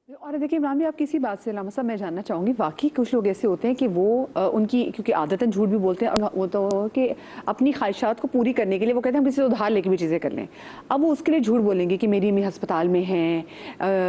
اور دیکھیں عمران بھی آپ کسی بات سے علامہ صاحب میں جاننا چاہوں گی، واقعی کچھ لوگ ایسے ہوتے ہیں کہ وہ ان کی کیونکہ عادتاً جھوٹ بھی بولتے ہیں، اور وہ تو کہ اپنی خواہشات کو پوری کرنے کے لیے وہ کہتے ہیں ہم کسی سے ادھار لے کے بھی چیزیں کر لیں. اب وہ اس کے لیے جھوٹ بولیں گے کہ میری امی ہسپتال میں ہیں،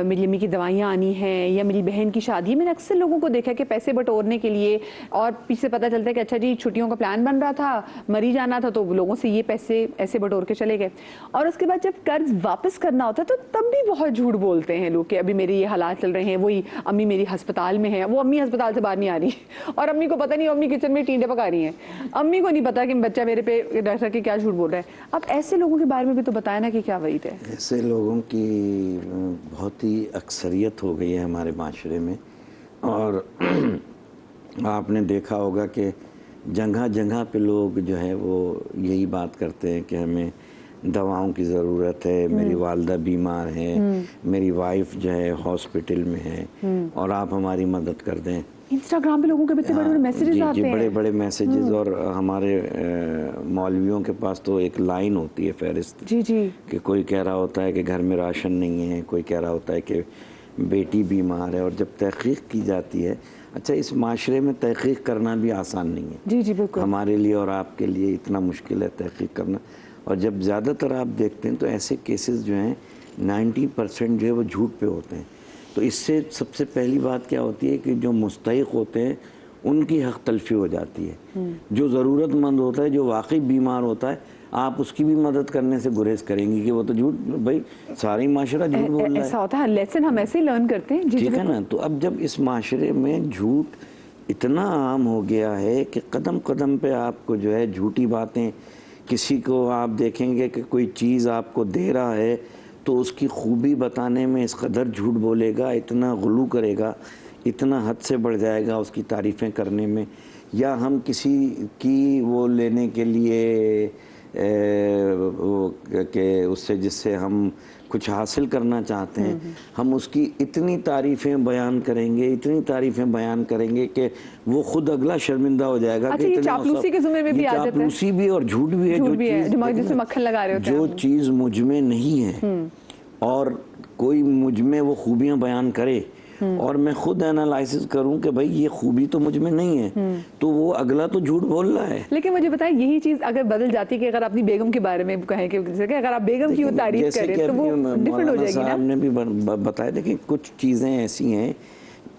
میری امی کی دوائیاں آنی ہیں، یا میری بہن کی شادی ہے. میں نے اکثر لوگوں کو دیکھا کہ پیسے بٹورنے کے لیے، اور پیچھے پتہ چلتا ہے کہ اچھا جی چھٹیوں کا پلان بن رہا تھا، مری جانا تھا، تو لوگوں سے یہ پیسے ایسے بٹور کے چلے گئے. اور اس کے بعد جب قرض واپس کرنا ہوتا ہے تو تب بھی بہت جھوٹ بولتے ہیں لوگ کہ ابھی میرے یہ حالات چل رہے ہیں، وہی امی میری ہسپتال میں ہے. وہ امی ہسپتال سے باہر نہیں آ رہی، اور امی کو پتہ نہیں امی کچن میں ٹینڈے پکا رہی ہیں، امی کو نہیں پتا کہ بچہ میرے پہ ڈاکٹر کے کیا جھوٹ بول رہا ہے. اب ایسے لوگوں کے بارے میں بھی تو بتائیں نا کہ کیا وعید ہے. ایسے لوگوں کی بہت ہی اکثریت ہو گئی ہے ہمارے معاشرے میں. اور آپ نے دیکھا ہوگا کہ جگہ جگہ پہ لوگ جو ہے وہ یہی بات کرتے ہیں کہ ہمیں دواؤں کی ضرورت ہے، میری والدہ بیمار ہے، میری وائف جو ہے ہاسپٹل میں ہے، اور آپ ہماری مدد کر دیں. انسٹاگرام پہ لوگوں کے بڑے بڑے میسیجز آتے ہیں. بڑے بڑے میسیجز. اور ہمارے مولویوں کے پاس تو ایک لائن ہوتی ہے فہرست، کہ کوئی کہہ رہا ہوتا ہے کہ گھر میں راشن نہیں ہے، کوئی کہہ رہا ہوتا ہے کہ بیٹی بیمار ہے. اور جب تحقیق کی جاتی ہے، اچھا اس معاشرے میں تحقیق کرنا بھی آسان نہیں ہے. جی بالکل. ہمارے لیے اور آپ کے لیے اتنا مشکل ہے تحقیق کرنا. اور جب زیادہ تر آپ دیکھتے ہیں تو ایسے کیسز جو ہیں 90% جو ہے وہ جھوٹ پہ ہوتے ہیں. تو اس سے سب سے پہلی بات کیا ہوتی ہے کہ جو مستحق ہوتے ہیں ان کی حق تلفی ہو جاتی ہے. جو ضرورت مند ہوتا ہے، جو واقعی بیمار ہوتا ہے، آپ اس کی بھی مدد کرنے سے گریز کریں گی کہ وہ تو جھوٹ، بھائی ساری معاشرہ جھوٹ بول رہا ہے. ایسا ہوتا ہے، لیسن ہم ایسے ہی لرن کرتے ہیں. ٹھیک ہے نا. تو اب جب اس معاشرے میں جھوٹ اتنا عام ہو گیا ہے کہ قدم قدم پہ آپ کو جو ہے جھوٹی باتیں، کسی کو آپ دیکھیں گے کہ کوئی چیز آپ کو دے رہا ہے تو اس کی خوبی بتانے میں اس قدر جھوٹ بولے گا، اتنا غلو کرے گا، اتنا حد سے بڑھ جائے گا اس کی تعریفیں کرنے میں. یا ہم کسی کی وہ لینے کے لیے کہ اس سے جس سے ہم کچھ حاصل کرنا چاہتے ہیں، ہم اس کی اتنی تعریفیں بیان کریں گے، اتنی تعریفیں بیان کریں گے کہ وہ خود اگلا شرمندہ ہو جائے گا. اچھا یہ چاپلوسی کے زمرے میں بھی آ جاتا ہے. چاپلوسی بھی اور جھوٹ بھی ہے. جس میں مکھن لگا رہے ہوتے ہیں. جو چیز مجھ میں نہیں ہے اور کوئی مجھ میں وہ خوبیاں بیان کرے، اور میں خود انالائسس کروں کہ بھائی یہ خوبی تو مجھ میں نہیں ہے، تو وہ اگلا تو جھوٹ بول رہا ہے. لیکن مجھے بتائیں یہی چیز اگر بدل جاتی کہ اگر اپنی بیگم کے بارے میں کہیں کہ اگر آپ بیگم کی تعریف کریں تو وہ ڈیفرنٹ ہو جائے گی نا. صاحب نے بھی بتایا، دیکھیں کچھ چیزیں ایسی ہیں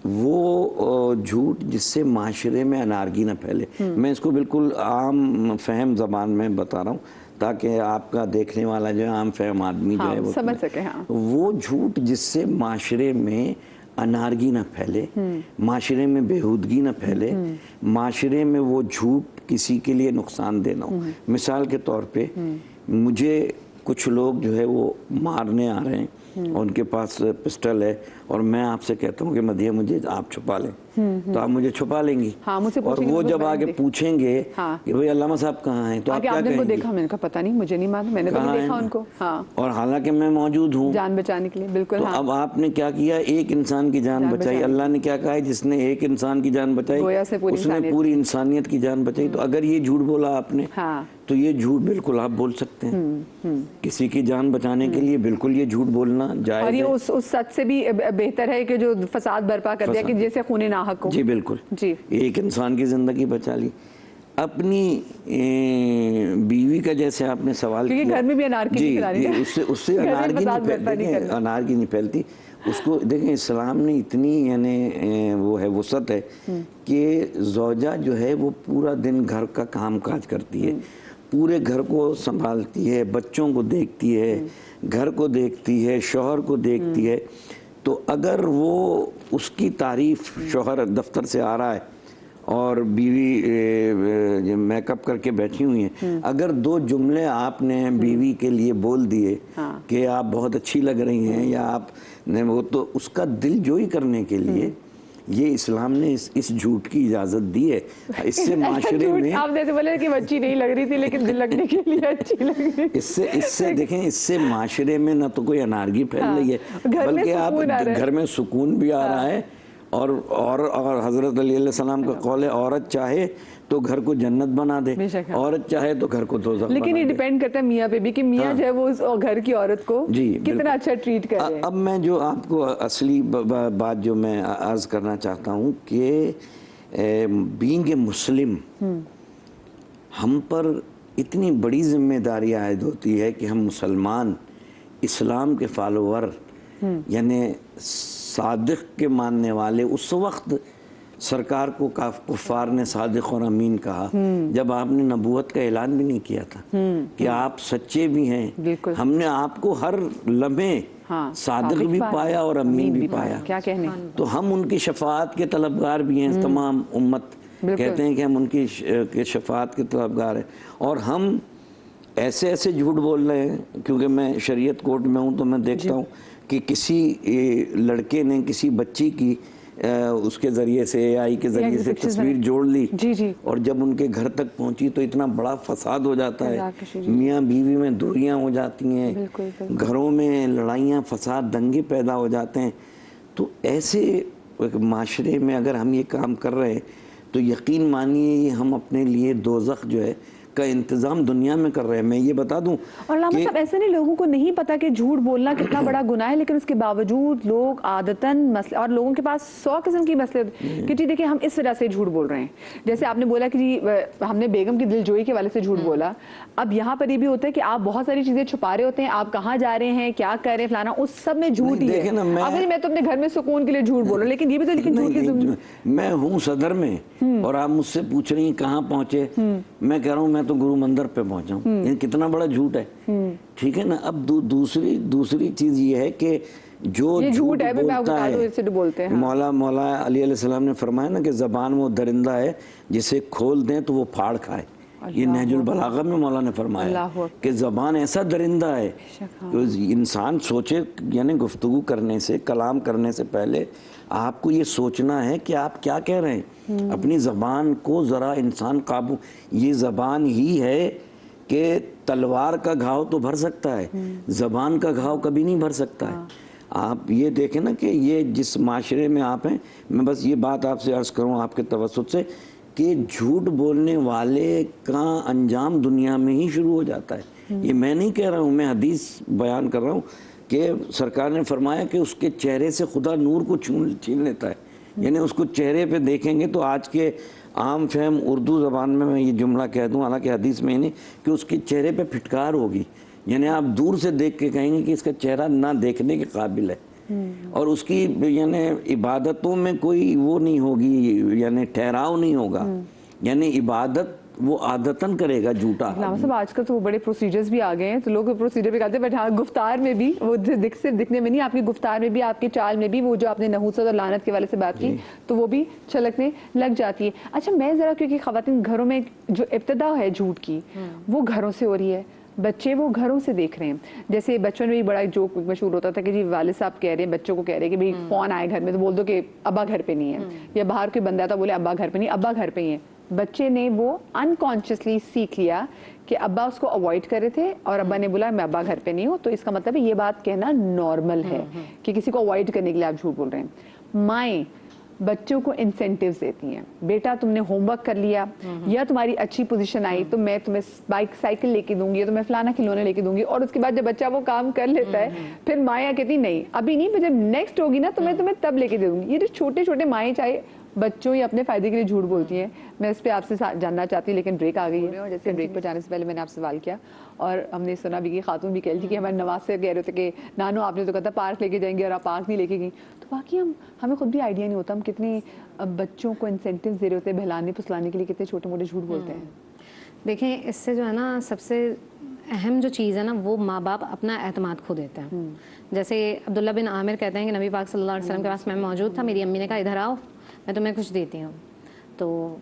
وہ جھوٹ جس سے معاشرے میں انارگی نہ پھیلے. میں اس کو بالکل عام فہم زبان میں بتا رہا ہوں تاکہ آپ کا دیکھنے والا جو ہے عام فہم آدمی جو ہے وہ سمجھ سکے. وہ جھوٹ جس سے معاشرے میں انارگی نہ پھیلے، معاشرے میں بےہودگی نہ پھیلے، معاشرے میں وہ جھوٹ کسی کے لیے نقصان دہ نہ ہو. مثال کے طور پہ مجھے کچھ لوگ جو ہے وہ مارنے آ رہے ہیں اور ان کے پاس پسٹل ہے، اور میں آپ سے کہتا ہوں کہ مدیحہ مجھے آپ چھپا لیں، تو آپ مجھے چھپا لیں گی. اور وہ جب آگے پوچھیں گے کہ بھئی علامہ صاحب کہاں ہیں، تو آپ کیا کہیں گے؟ دیکھا میں نے کہا پتہ نہیں، مجھے نہیں معلوم، میں نے تو نہیں دیکھا ان کو. اور حالانکہ میں موجود ہوں جان بچانے کے لیے. بالکل. تو اب آپ نے کیا کیا؟ ایک انسان کی جان بچائی. اللہ نے کیا کہا ہے؟ جس نے ایک انسان کی جان بچائی اس نے پوری انسانیت کی جان بچائی. تو اگر یہ جھوٹ بولا آپ نے تو یہ جھوٹ بالکل آپ بول سکتے ہیں. کسی کی جان بچانے کے لیے بالکل یہ جھوٹ بولنا جائز ہے. اور یہ اس سچ سے بھی بہتر ہے کہ جو فساد برپا کر دیا کہ جیسے خون ناحق ہو. جی بالکل. ایک انسان کی زندگی بچا لی. اپنی بیوی کا جیسے آپ نے سوال کیا، گھر میں بھی انارکی نہیں پھیلانی ہے. اس سے انارکی نہیں پھیلتی. اس کو دیکھیں اسلام نے اتنی یعنی وہ ہے وسعت ہے کہ زوجہ جو ہے وہ پورا دن گھر کا کام کاج کرتی ہے، پورے گھر کو سنبھالتی ہے، بچوں کو دیکھتی ہے، گھر کو دیکھتی ہے، شوہر کو دیکھتی ہے. تو اگر وہ اس کی تعریف، شوہر دفتر سے آ رہا ہے اور بیوی میک اپ کر کے بیٹھی ہوئی ہیں، اگر دو جملے آپ نے بیوی کے لیے بول دیے کہ آپ بہت اچھی لگ رہی ہیں، یا آپ نے وہ، تو اس کا دل جوئی کرنے کے لیے یہ اسلام نے اس جھوٹ کی اجازت دی ہے. اس سے معاشرے میں آپ جیسے بولے کہ اچھی نہیں لگ رہی تھی لیکن دل لگنے کے لیے اچھی لگ رہی. اس سے دیکھیں، اس سے معاشرے میں نہ تو کوئی انارگی پھیل رہی ہے، بلکہ آپ گھر میں سکون بھی آ رہا ہے، اور حضرت علی علیہ السلام کا قول ہے عورت چاہے تو گھر کو جنت بنا دے، عورت چاہے تو گھر کو دوزخ بنا دے. لیکن یہ ڈیپینڈ کرتا ہے میاں پہ بھی کہ میاں جو ہے وہ اس گھر کی عورت کو کتنا اچھا ٹریٹ کر رہے ہیں. اب میں جو آپ کو اصلی بات جو میں عرض کرنا چاہتا ہوں کہ بینگ اے مسلم ہم پر اتنی بڑی ذمہ داری عائد ہوتی ہے کہ ہم مسلمان اسلام کے فالوور یعنی صادق کے ماننے والے. اس وقت سرکار کو کفار نے صادق اور امین کہا جب آپ نے نبوت کا اعلان بھی نہیں کیا تھا کہ آپ سچے بھی ہیں. ہم نے آپ کو ہر لمحے صادق بھی پایا اور امین بھی پایا. کیا کہنے. تو ہم ان کی شفاعت کے طلبگار بھی ہیں. تمام امت کہتے ہیں کہ ہم ان کی شفاعت کے طلبگار ہیں. اور ہم ایسے ایسے جھوٹ بول رہے ہیں کیونکہ میں شریعت کورٹ میں ہوں تو میں دیکھتا ہوں کہ کسی لڑکے نے کسی بچی کی اس کے ذریعے سے اے آئی کے ذریعے سے تصویر جوڑ لی اور جب ان کے گھر تک پہنچی تو اتنا بڑا فساد ہو جاتا ہے. میاں بیوی میں دوریاں ہو جاتی ہیں، گھروں میں لڑائیاں فساد دنگے پیدا ہو جاتے ہیں. تو ایسے معاشرے میں اگر ہم یہ کام کر رہے ہیں تو یقین مانیے ہم اپنے لیے دوزخ جو ہے کا انتظام دنیا میں کر رہے ہیں. میں یہ بتا دوں اور علامہ صاحب ایسے نہیں لوگوں کو نہیں پتا کہ جھوٹ بولنا کتنا بڑا گناہ ہے، لیکن اس کے باوجود لوگ عادتاً مسئلے اور لوگوں کے پاس 100 قسم کی مسئلے کہ جی دیکھیں ہم اس وجہ سے جھوٹ بول رہے ہیں. جیسے آپ نے بولا کہ جی ہم نے بیگم کی دل جوئی کے والے سے جھوٹ بولا. اب یہاں پر یہ بھی ہوتا ہے کہ آپ بہت ساری چیزیں چھپا رہے ہوتے ہیں، آپ کہاں جا رہے ہیں، کیا کر رہے ہیں، فلانا، اس سب میں جھوٹ ہی ہے. اب میں تو اپنے گھر میں سکون کے لیے جھوٹ بول رہا ہوں، لیکن یہ بھی تو لیکن جھوٹ کی میں ہوں صدر میں اور آپ مجھ سے پوچھ رہی ہیں کہاں پہنچے. میں کہہ رہا ہوں میں تو گرو مندر پہ پہنچا ہوں. یہ کتنا بڑا جھوٹ ہے. ٹھیک ہے نا. اب دوسری چیز یہ ہے کہ جو جھوٹ بولتا ہے مولا علی علیہ السلام نے فرمایا نا کہ زبان وہ درندہ ہے جسے کھول دیں تو وہ پھاڑ کھائے. یہ نہج البلاغہ میں مولا نے فرمایا کہ زبان ایسا درندہ ہے کہ انسان سوچے یعنی گفتگو کرنے سے کلام کرنے سے پہلے آپ کو یہ سوچنا ہے کہ آپ کیا کہہ رہے ہیں. اپنی زبان کو ذرا انسان قابو. یہ زبان ہی ہے کہ تلوار کا گھاؤ تو بھر سکتا ہے، زبان کا گھاؤ کبھی نہیں بھر سکتا ہے. آپ یہ دیکھیں نا کہ یہ جس معاشرے میں آپ ہیں، میں بس یہ بات آپ سے عرض کروں آپ کے توسط سے کہ جھوٹ بولنے والے کا انجام دنیا میں ہی شروع ہو جاتا ہے. یہ میں نہیں کہہ رہا ہوں، میں حدیث بیان کر رہا ہوں کہ سرکار نے فرمایا کہ اس کے چہرے سے خدا نور کو چھین لیتا ہے. یعنی اس کو چہرے پہ دیکھیں گے تو آج کے عام فہم اردو زبان میں یہ جملہ کہہ دوں، حالانکہ حدیث میں نہیں، کہ اس کے چہرے پہ پھٹکار ہوگی. یعنی آپ دور سے دیکھ کے کہیں گے کہ اس کا چہرہ نہ دیکھنے کے قابل ہے. اور اس کی یعنی عبادتوں میں کوئی وہ نہیں ہوگی، یعنی ٹھہراؤ نہیں ہوگا. یعنی عبادت وہ عادتاً کرے گا جھوٹا. علامہ صاحب آج کل تو وہ بڑے پروسیجرز بھی آ گئے ہیں، تو لوگ پروسیجر بھی کہتے ہیں، بٹ ہاں گفتار میں بھی وہ صرف دکھنے میں نہیں، آپ کی گفتار میں بھی، آپ کی چال میں بھی، وہ جو آپ نے نحوست اور لعنت کے والے سے بات کی تو وہ بھی چھلکنے لگ جاتی ہے. اچھا میں ذرا کیونکہ خواتین گھروں میں جو ابتدا ہے جھوٹ کی وہ گھروں سے ہو رہی ہے، بچے وہ گھروں سے دیکھ رہے ہیں. جیسے بچوں میں بھی بڑا جوک مشہور ہوتا تھا کہ جی والد صاحب کہہ رہے ہیں بچوں کو کہہ رہے ہیں کہ بھئی فون آئے گھر میں تو بول دو کہ ابا گھر پہ نہیں ہے، یا باہر کوئی بندہ تھا بولے ابا گھر پہ نہیں، ابا گھر پہ ہی ہے. بچے نے وہ انکانشیسلی سیکھ لیا کہ ابا اس کو اوائڈ کر رہے تھے اور ابا نے بولا میں ابا گھر پہ نہیں ہوں، تو اس کا مطلب ہے یہ بات کہنا نارمل ہے کہ کسی کو اوائڈ کرنے کے لیے آپ جھوٹ بول رہے ہیں. مائیں بچوں کو انسینٹیوز دیتی ہیں، بیٹا تم نے ہوم ورک کر لیا یا تمہاری اچھی پوزیشن آئی تو میں تمہیں بائک سائیکل لے کے دوں گی یا تمہیں فلانا کھلونے لے کے دوں گی. اور اس کے بعد جب بچہ وہ کام کر لیتا ہے پھر مائیں کہتی نہیں ابھی نہیں، جب نیکسٹ ہوگی نا تو میں تمہیں تب لے کے دے دوں گی. یہ جو چھوٹے چھوٹے مائیں چاہے بچوں یا اپنے فائدے کے لیے جھوٹ بولتی ہیں. میں اس پہ آپ سے جاننا چاہتی ہوں لیکن بریک آ گئی ہے، اور جیسے بریک پر جانے سے پہلے میں نے آپ سے سوال کیا اور ہم نے سنا بھی کہ خاتون بھی کہہ رہی تھی کہ ہمارے نواز سے کہہ رہے تھے کہ نانو آپ نے تو کہا تھا پارک لے کے جائیں گے اور آپ پارک نہیں لے کے گئیں. تو باقی ہمیں خود بھی آئیڈیا نہیں ہوتا ہم کتنے بچوں کو انسینٹیوز دے رہے ہوتے ہیں بہلانے پھسلانے کے لیے، کتنے چھوٹے موٹے جھوٹ بولتے ہیں. دیکھیں اس سے جو ہے نا سب سے اہم جو چیز ہے نا وہ ماں باپ اپنا اعتماد کھو دیتے ہیں. جیسے عبداللہ بن عامر کہتے ہیں کہ نبی پاک صلی اللہ علیہ وسلم کے پاس میں موجود تھا، میری امی نے کہا ادھر آؤ میں تمہیں کچھ دیتی ہوں. تو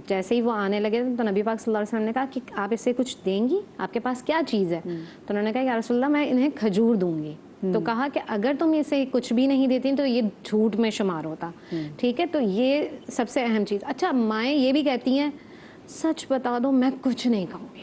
جیسے ہی وہ آنے لگے تو نبی پاک صلی اللہ علیہ وسلم نے کہا کہ آپ اسے کچھ دیں گی، آپ کے پاس کیا چیز ہے؟ تو انہوں نے کہا یا رسول اللہ میں انہیں کھجور دوں گی. تو کہا کہ اگر تم اسے کچھ بھی نہیں دیتی تو یہ جھوٹ میں شمار ہوتا. ٹھیک ہے، تو یہ سب سے اہم چیز. اچھا مائیں یہ بھی کہتی ہیں سچ بتا دو میں کچھ نہیں کہوں گی.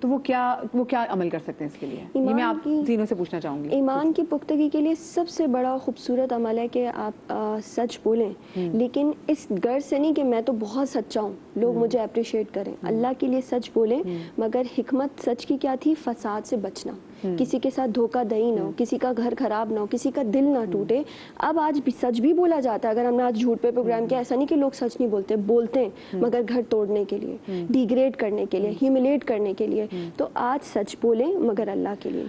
تو وہ کیا عمل کر سکتے ہیں اس کے لیے؟ یہ میں آپ تینوں سے پوچھنا چاہوں گی. ایمان کی پختگی کے لیے سب سے بڑا خوبصورت عمل ہے کہ آپ سچ بولیں, لیکن اس غرض سے نہیں کہ میں تو بہت سچا ہوں, لوگ مجھے اپریشیٹ کریں. اللہ کے لیے سچ بولیں, مگر حکمت سچ کی کیا تھی؟ فساد سے بچنا, کسی کے ساتھ دھوکہ دہی نہ ہو, کسی کا گھر خراب نہ ہو, کسی کا دل نہ ٹوٹے. اب آج بھی سچ بھی بولا جاتا ہے. اگر ہم نے آج جھوٹ پہ پروگرام کیا, ایسا نہیں کہ لوگ سچ نہیں بولتے ہیں, مگر گھر توڑنے کے لیے, ڈیگریڈ کرنے کے لیے, ہیوملیٹ کرنے کے لیے. تو آج سچ بولیں مگر اللہ کے لیے.